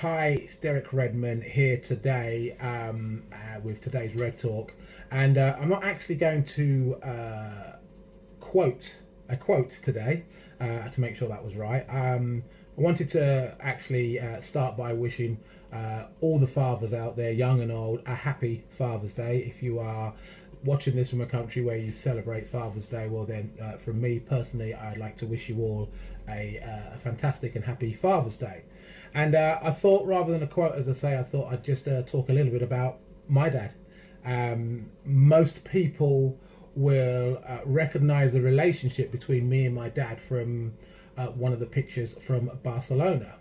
Hi, it's Derek Redman here today with today's Red Talk, and I'm not actually going to quote a quote today to make sure that was right. I wanted to actually start by wishing all the fathers out there, young and old, a happy Father's Day. If you are watching this from a country where you celebrate Father's Day, well then, from me personally, I'd like to wish you all a fantastic and happy Father's Day. And I thought, rather than a quote, as I say, I thought I'd just talk a little bit about my dad. Most people will recognize the relationship between me and my dad from one of the pictures from Barcelona.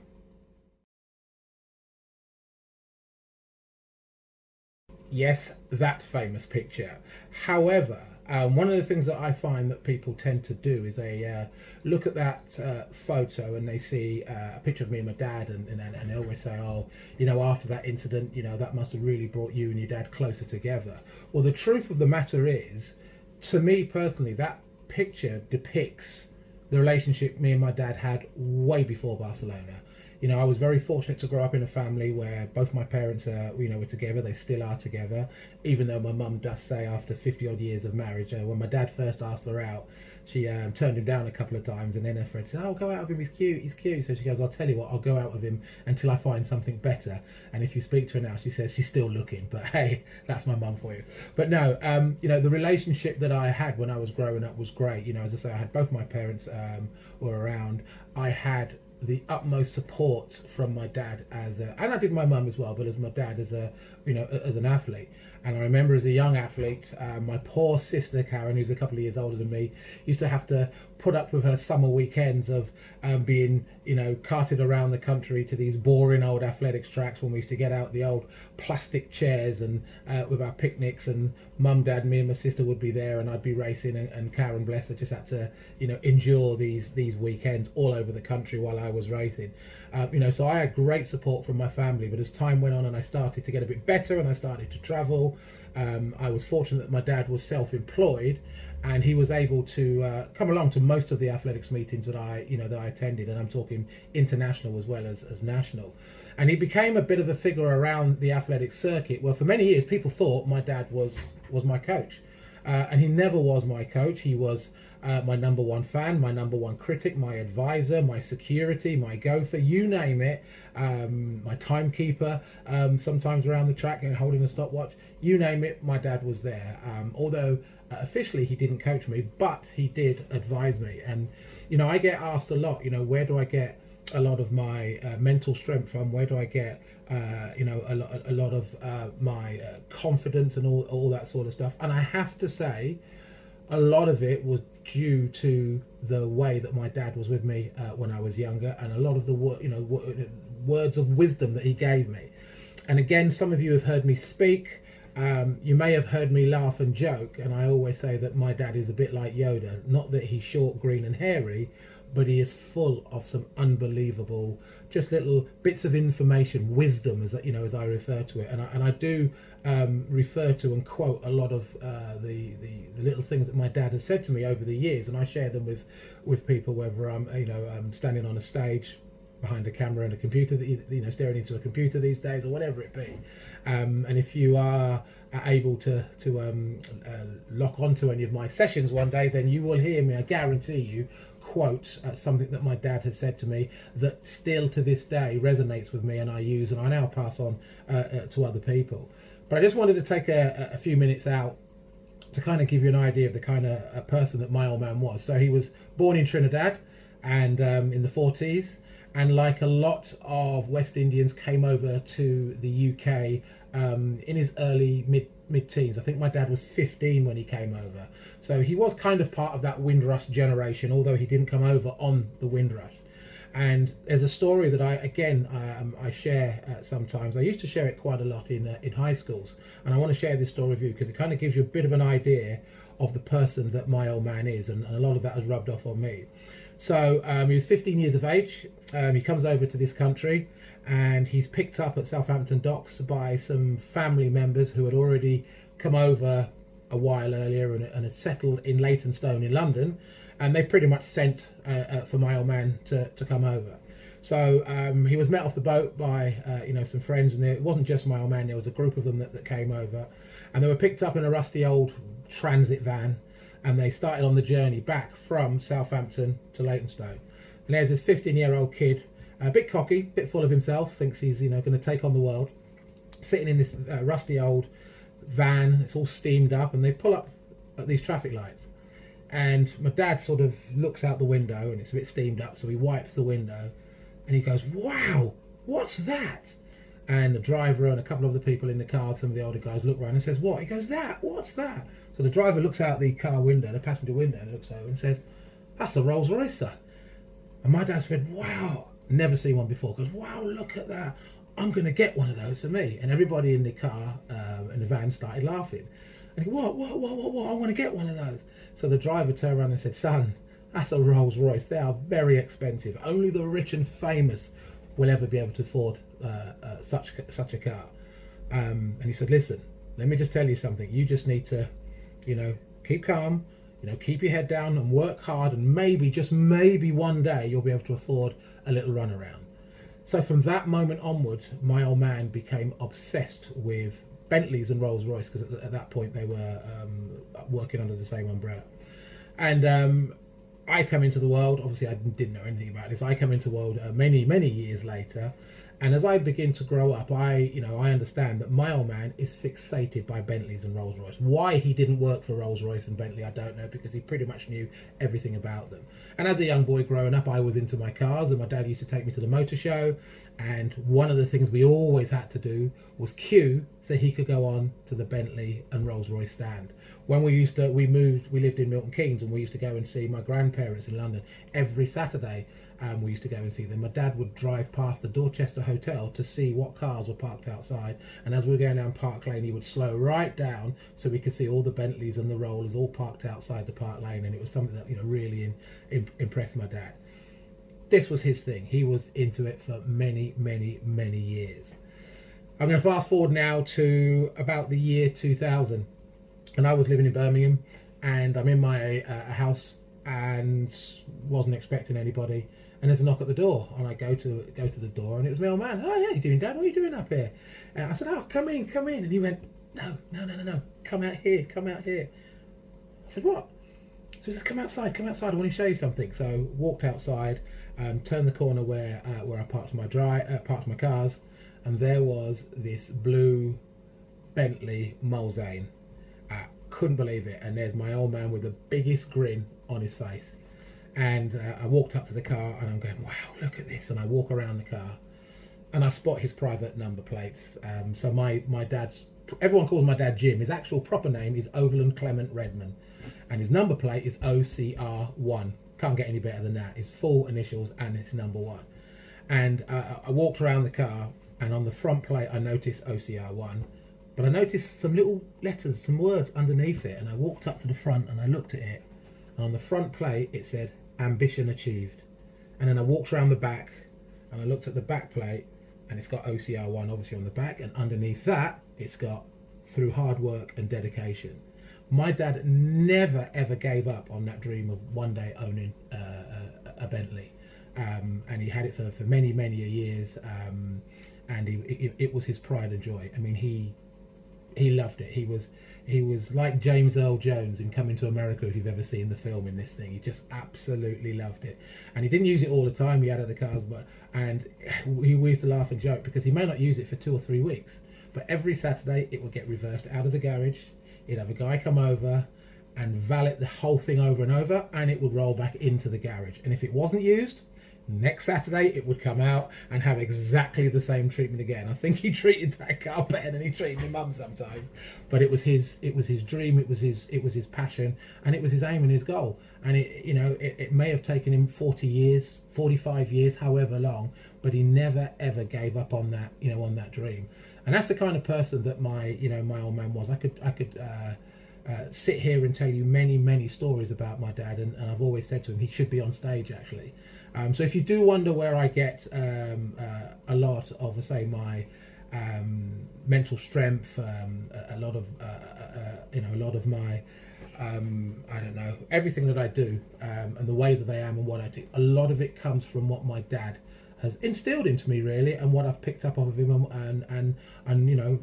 Yes, that famous picture. However, one of the things that I find that people tend to do is they look at that photo and they see a picture of me and my dad, and they always say, oh, you know, after that incident, you know, that must have really brought you and your dad closer together. Well, the truth of the matter is, to me personally, that picture depicts the relationship me and my dad had way before Barcelona. You know, I was very fortunate to grow up in a family where both my parents, were together. They still are together, even though my mum does say after 50 odd years of marriage, when my dad first asked her out, she turned him down a couple of times, and then her friend said, oh, go out with him, he's cute. So she goes, I'll tell you what, I'll go out with him until I find something better. And if you speak to her now, she says she's still looking, but hey, that's my mum for you. But no, the relationship that I had when I was growing up was great. You know, as I say, I had both my parents were around. I had the utmost support from my dad and I did my mum as well, but as my dad as as an athlete. And I remember as a young athlete, my poor sister Karen, who's a couple of years older than me, used to have to put up with her summer weekends of being carted around the country to these boring old athletics tracks when we used to get out the old plastic chairs and with our picnics, and mum, dad, me and my sister would be there, and I'd be racing, and Karen, bless her, just had to endure these weekends all over the country while I was racing. So I had great support from my family, but as time went on and I started to get a bit better and I started to travel, I was fortunate that my dad was self-employed, and he was able to come along to most of the athletics meetings that I attended, and I'm talking international as well as national. And he became a bit of a figure around the athletics circuit. Well, for many years, people thought my dad was my coach, and he never was my coach. He was my number one fan, my number one critic, my advisor, my security, my gopher, you name it, my timekeeper, sometimes around the track and holding a stopwatch, you name it, my dad was there. Although officially he didn't coach me, but he did advise me. And I get asked a lot, where do I get a lot of my mental strength from? Where do I get a lot of my confidence and all that sort of stuff? And I have to say, a lot of it was due to the way that my dad was with me when I was younger, and a lot of the words of wisdom that he gave me. And again, some of you have heard me speak. You may have heard me laugh and joke, and I always say that my dad is a bit like Yoda. Not that he's short, green and hairy, but he is full of some unbelievable, just little bits of information, wisdom, as I refer to it. And I do refer to and quote a lot of the little things that my dad has said to me over the years, and I share them with people, whether I'm standing on a stage behind a camera and a computer, that staring into a computer these days, or whatever it be. And if you are able to lock onto any of my sessions one day, then you will hear me, I guarantee you, quote something that my dad has said to me that still to this day resonates with me, and I use and I now pass on to other people. But I just wanted to take a few minutes out to kind of give you an idea of the kind of person that my old man was. So he was born in Trinidad, and in the 40s, and like a lot of West Indians, came over to the UK in his early mid-teens. I think my dad was 15 when he came over, so he was kind of part of that Windrush generation, although he didn't come over on the Windrush. And there's a story that I share sometimes. I used to share it quite a lot in high schools, and I want to share this story with you because it kind of gives you a bit of an idea of the person that my old man is, and a lot of that has rubbed off on me. So he was 15 years of age. He comes over to this country, and he's picked up at Southampton docks by some family members who had already come over a while earlier and had settled in Leytonstone in London, and they pretty much sent for my old man to come over. So he was met off the boat by some friends, and it wasn't just my old man. There was a group of them that came over, and they were picked up in a rusty old transit van, and they started on the journey back from Southampton to Leytonstone. And there's this 15-year-old kid, a bit cocky, a bit full of himself, thinks he's going to take on the world, sitting in this rusty old van. It's all steamed up, and they pull up at these traffic lights. And my dad sort of looks out the window, and it's a bit steamed up, so he wipes the window, and he goes, "Wow, what's that?" And the driver and a couple of the people in the car, some of the older guys, look around and says, "What?" He goes, "What's that?" So the driver looks out the car window, the passenger window, and looks over and says, "That's a Rolls Royce, son." And my dad said, "Wow, never seen one before." He goes, "Wow, look at that. I'm going to get one of those for me." And everybody in the car, in the van, started laughing. And he, what, I want to get one of those. So the driver turned around and said, "Son, that's a Rolls Royce. They are very expensive. Only the rich and famous will ever be able to afford such a car." And he said, "Listen, let me just tell you something. You just need to, keep calm, keep your head down and work hard, and maybe, just maybe one day you'll be able to afford a little runaround." So from that moment onwards, my old man became obsessed with Bentleys and Rolls Royce, because at that point they were working under the same umbrella. And I come into the world, obviously I didn't know anything about this. I come into the world many years later, and as I begin to grow up, I understand that my old man is fixated by Bentleys and Rolls Royce. Why he didn't work for Rolls Royce and Bentley, I don't know, because he pretty much knew everything about them. And as a young boy growing up, I was into my cars, and my dad used to take me to the motor show, and one of the things we always had to do was queue so he could go on to the Bentley and Rolls Royce stand. When we lived in Milton Keynes, and we used to go and see my grandparents in London every Saturday. We used to go and see them. My dad would drive past the Dorchester Hotel to see what cars were parked outside, and as we were going down Park Lane, he would slow right down so we could see all the Bentleys and the Rollers all parked outside the Park Lane, and it was something that really impressed my dad. This was his thing. He was into it for many years. I'm going to fast forward now to about the year 2000, and I was living in Birmingham, and I'm in my house and wasn't expecting anybody, and there's a knock at the door, and I go to the door, and it was my old man. "Oh, yeah, how you doing, Dad? What are you doing up here?" And I said, "Oh, come in," and he went, no, come out here. I said, "What?" So he says, come outside, I want to show you something." So walked outside, turned the corner where I parked my cars, and there was this blue Bentley Mulsanne. Couldn't believe it. And there's my old man with the biggest grin on his face. And I walked up to the car, and I'm going, "Wow, look at this." And I walk around the car, and I spot his private number plates. So my dad's, everyone calls my dad Jim. His actual proper name is Overland Clement Redman, and his number plate is OCR1. Can't get any better than that. His full initials and his number 1. And I walked around the car, and on the front plate I noticed OCR1, but I noticed some little letters, some words underneath it. And I walked up to the front and I looked at it, and on the front plate it said "Ambition Achieved." And then I walked around the back, and I looked at the back plate, and it's got OCR1 obviously on the back, and underneath that it's got "Through hard work and dedication." My dad never ever gave up on that dream of one day owning a Bentley, and he had it for many years, and it was his pride and joy. I mean, he loved it. He was like James Earl Jones in Coming to America, if you've ever seen the film in this thing. He just absolutely loved it. And he didn't use it all the time. He had other cars, and we used to laugh and joke because he may not use it for 2 or 3 weeks, but every Saturday it would get reversed out of the garage. He'd have a guy come over and valet the whole thing over and over, and it would roll back into the garage. And if it wasn't used, next Saturday it would come out and have exactly the same treatment again. I think he treated that car better than he treated my mum sometimes, but it was his dream, it was his passion, and it was his aim and his goal. And it may have taken him 40 years, 45 years, however long, but he never ever gave up on that, on that dream. And that's the kind of person that my old man was. I could sit here and tell you many stories about my dad, and I've always said to him he should be on stage actually. So if you do wonder where I get a lot of, say, my mental strength, a lot of my I don't know, everything that I do, and the way that I am and what I do, a lot of it comes from what my dad has instilled into me, really, and what I've picked up off of him, and you know,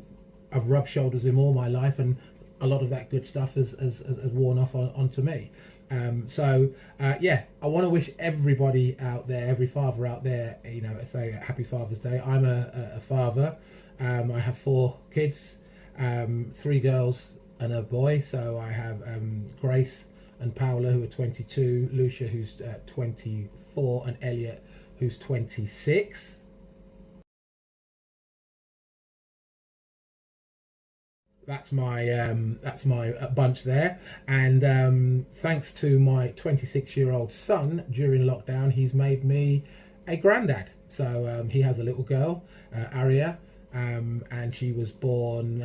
I've rubbed shoulders with him all my life, and a lot of that good stuff has worn off onto me. Yeah, I want to wish everybody out there, every father out there, you know, say happy Father's Day. I'm a father. I have 4 kids, 3 girls and a boy. So I have Grace and Paola, who are 22, Lucia, who's 24, and Elliot, who's 26. That's my bunch there, and thanks to my 26-year-old son, during lockdown he's made me a granddad. So he has a little girl, Aria, and she was born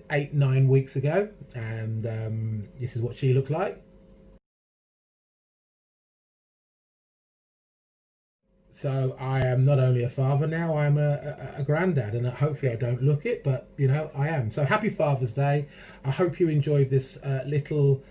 8-9 weeks ago, and this is what she looks like. So I am not only a father now, I am a granddad, and hopefully I don't look it, but you know I am. So happy Father's Day. I hope you enjoyed this little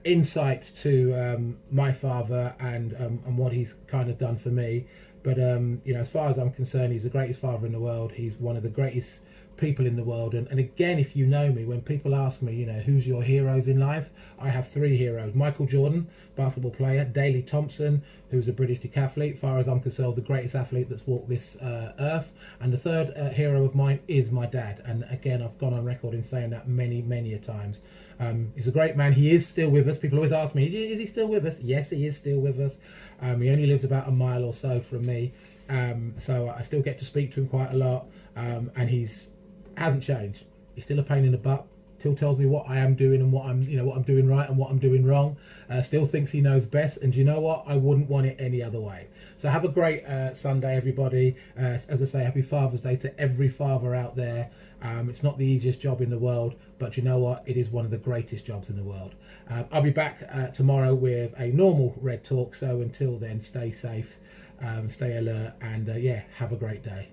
insight to my father and what he's kind of done for me. But you know, as far as I'm concerned, he's the greatest father in the world. He's one of the greatest people in the world. And again, if you know me, when people ask me, you know, who's your heroes in life, I have 3 heroes: Michael Jordan, basketball player; Daley Thompson, who's a British decathlete, far as I'm concerned the greatest athlete that's walked this earth; and the third hero of mine is my dad. And again, I've gone on record in saying that many a times. He's a great man. He is still with us. People always ask me, is he still with us? Yes, he is still with us. He only lives about a mile or so from me, so I still get to speak to him quite a lot, and he's hasn't changed. He's still a pain in the butt. Still tells me what I am doing and what I'm doing right and what I'm doing wrong. Still thinks he knows best, and you know what? I wouldn't want it any other way. So have a great Sunday, everybody. As I say, happy Father's Day to every father out there. It's not the easiest job in the world, but you know what? It is one of the greatest jobs in the world. I'll be back tomorrow with a normal Red Talk. So until then, stay safe, stay alert, and yeah, have a great day.